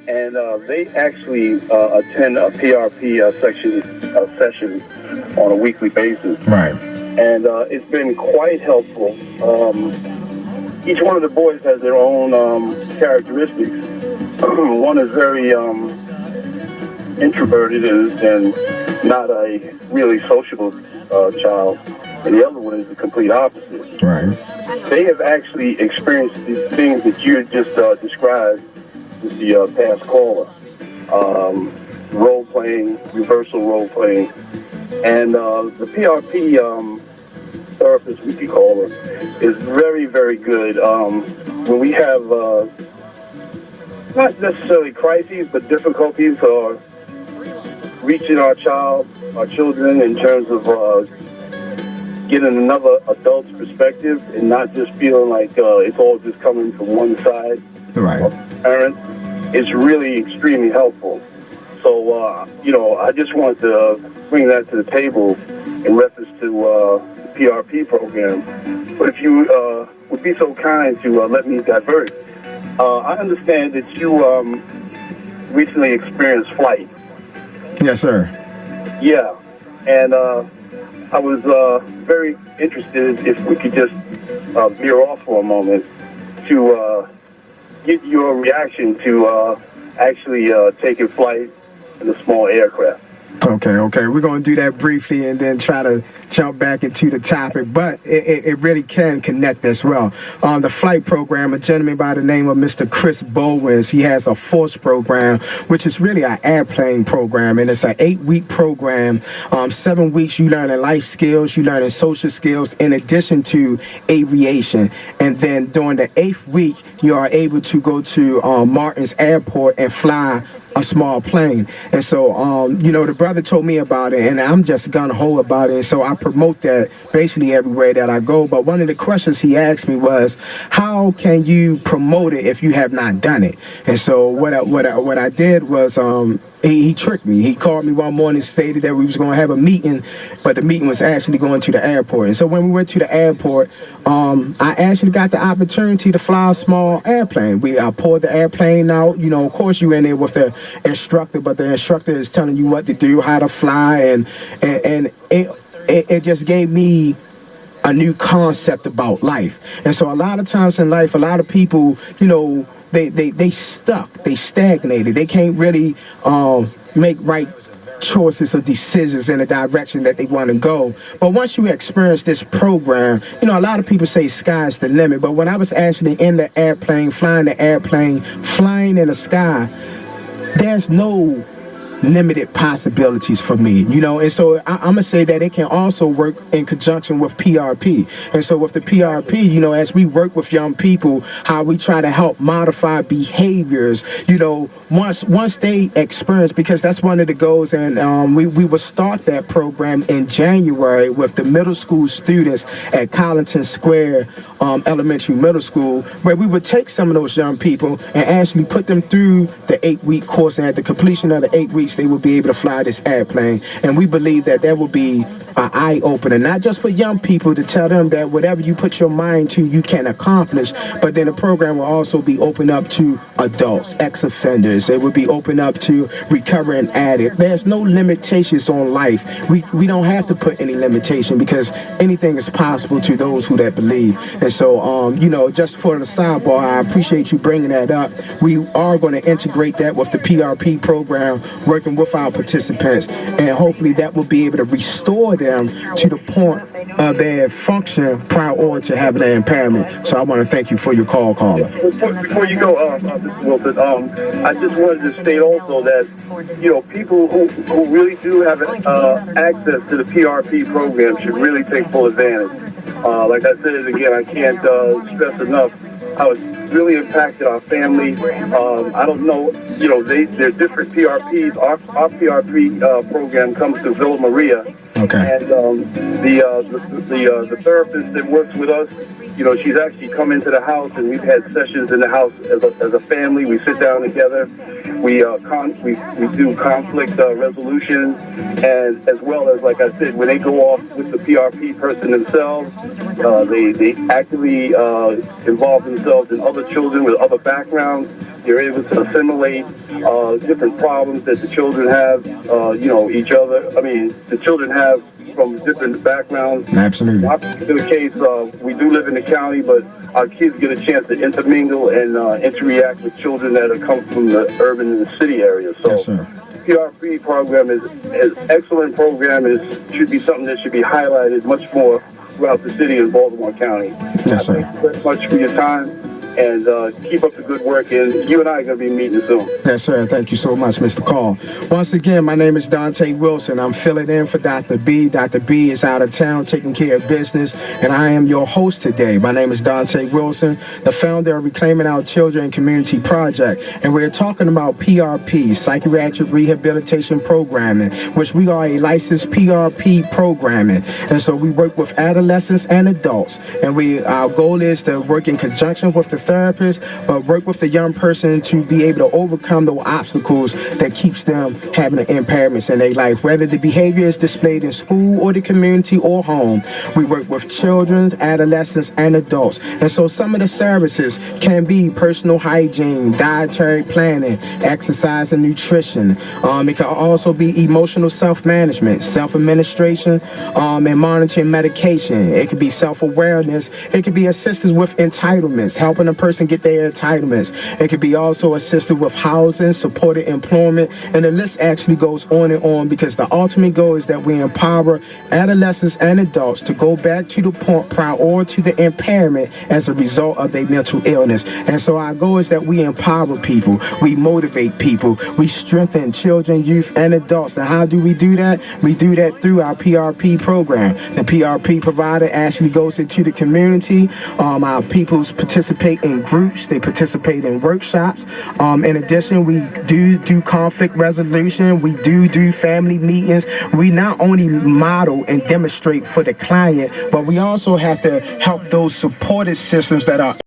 and they actually attend a PRP session on a weekly basis. Right. And it's been quite helpful. Each one of the boys has their own characteristics. One is very introverted and not a really sociable child, and the other one is the complete opposite. Right. They have actually experienced these things that you just described with the past caller. Role-playing, reversal role-playing. And the PRP therapist, we could call her, is very, very good. When we have not necessarily crises, but difficulties reaching our children in terms of getting another adult's perspective and not just feeling like it's all just coming from one side right. of the parent, is really extremely helpful. So, I just wanted to bring that to the table in reference to the PRP program. But if you would be so kind to let me divert, I understand that you recently experienced flight. Yes, sir. Yeah, and I was very interested if we could just veer off for a moment to get your reaction to actually taking flight in a small aircraft. Okay. We're going to do that briefly and then try to jump back into the topic, but it really can connect as well. On the flight program, a gentleman by the name of Mr. Chris Bowens, he has a force program, which is really an airplane program, and it's an 8-week program. 7 weeks you learning life skills, you learning social skills, in addition to aviation. And then during the 8th week, you are able to go to Martin's Airport and fly a small plane. And so, the brother told me about it, and I'm just gung-ho about it, and so I promote that basically everywhere that I go. But one of the questions he asked me was, how can you promote it if you have not done it? And so what I did was, he tricked me. He called me one morning, stated that we was going to have a meeting, but the meeting was actually going to the airport. And so when we went to the airport, I actually got the opportunity to fly a small airplane. I pulled the airplane out. Of course you're in there with the instructor, but the instructor is telling you what to do, how to fly, and it just gave me a new concept about life. And so a lot of times in life, a lot of people, they stuck, they stagnated, they can't really make right choices or decisions in the direction that they want to go. But once you experience this program, a lot of people say sky's the limit, but when I was actually in the airplane, flying in the sky, there's no limited possibilities for me, and so I'm going to say that it can also work in conjunction with PRP. And so with the PRP, as we work with young people, how we try to help modify behaviors, once they experience, because that's one of the goals, and we will start that program in January with the middle school students at Collington Square Elementary Middle School, where we would take some of those young people and actually put them through the 8-week course, and at the completion of the 8 weeks, they will be able to fly this airplane. And we believe that will be an eye-opener, not just for young people, to tell them that whatever you put your mind to, you can accomplish, but then the program will also be open up to adults, ex-offenders. It will be open up to recovering addicts. There's no limitations on life. We don't have to put any limitation, because anything is possible to those who that believe. And so, just for the sidebar, I appreciate you bringing that up. We are going to integrate that with the PRP program, working with our participants, and hopefully that will be able to restore them to the point of their function prior to having an impairment. So I want to thank you for your call, caller. Before you go, Mr. Wilson, I just wanted to state also that, people who really do have access to the PRP program should really take full advantage. Like I said, again, I can't stress enough how it's really impacted our family. I don't know, they're different PRPs. Our PRP program comes to Villa Maria. Okay. And the therapist that works with us, she's actually come into the house, and we've had sessions in the house as a family. We sit down together. We do conflict resolution, and as well as, like I said, when they go off with the PRP person themselves, they actively involve themselves in other children with other backgrounds. You're able to assimilate different problems that the children have, each other. I mean, the children have from different backgrounds. Absolutely. In our particular case, we do live in the county, but our kids get a chance to intermingle and interact with children that have come from the urban and the city areas. So, yes, sir. The PRP program is an excellent program. It should be something that should be highlighted much more throughout the city of Baltimore County. Yes, sir. Thank you very much for your time. And keep up the good work, and you and I are going to be meeting soon. Yes, sir. Thank you so much, Mr. Call. Once again, my name is Dante Wilson. I'm filling in for Dr. B. Dr. B is out of town taking care of business, and I am your host today. My name is Dante Wilson, the founder of Reclaiming Our Children Community Project, and we're talking about PRP, Psychiatric Rehabilitation Programming, which we are a licensed PRP programming. And so we work with adolescents and adults, and our goal is to work in conjunction with the therapist, but work with the young person to be able to overcome those obstacles that keeps them having the impairments in their life, whether the behavior is displayed in school or the community or home. We work with children, adolescents, and adults. And so some of the services can be personal hygiene, dietary planning, exercise and nutrition. It can also be emotional self-management, self-administration, and monitoring medication. It could be self-awareness. It could be assistance with entitlements, helping a person get their entitlements. It could be also assisted with housing, supported employment, and the list actually goes on and on, because the ultimate goal is that we empower adolescents and adults to go back to the point prior to the impairment as a result of their mental illness. And so our goal is that we empower people, we motivate people, we strengthen children, youth, and adults. And how do we do that? We do that through our PRP program. The PRP provider actually goes into the community. Our peoples participate in groups, they participate in workshops. In addition, we do conflict resolution, we do family meetings. We not only model and demonstrate for the client, but we also have to help those supportive systems that are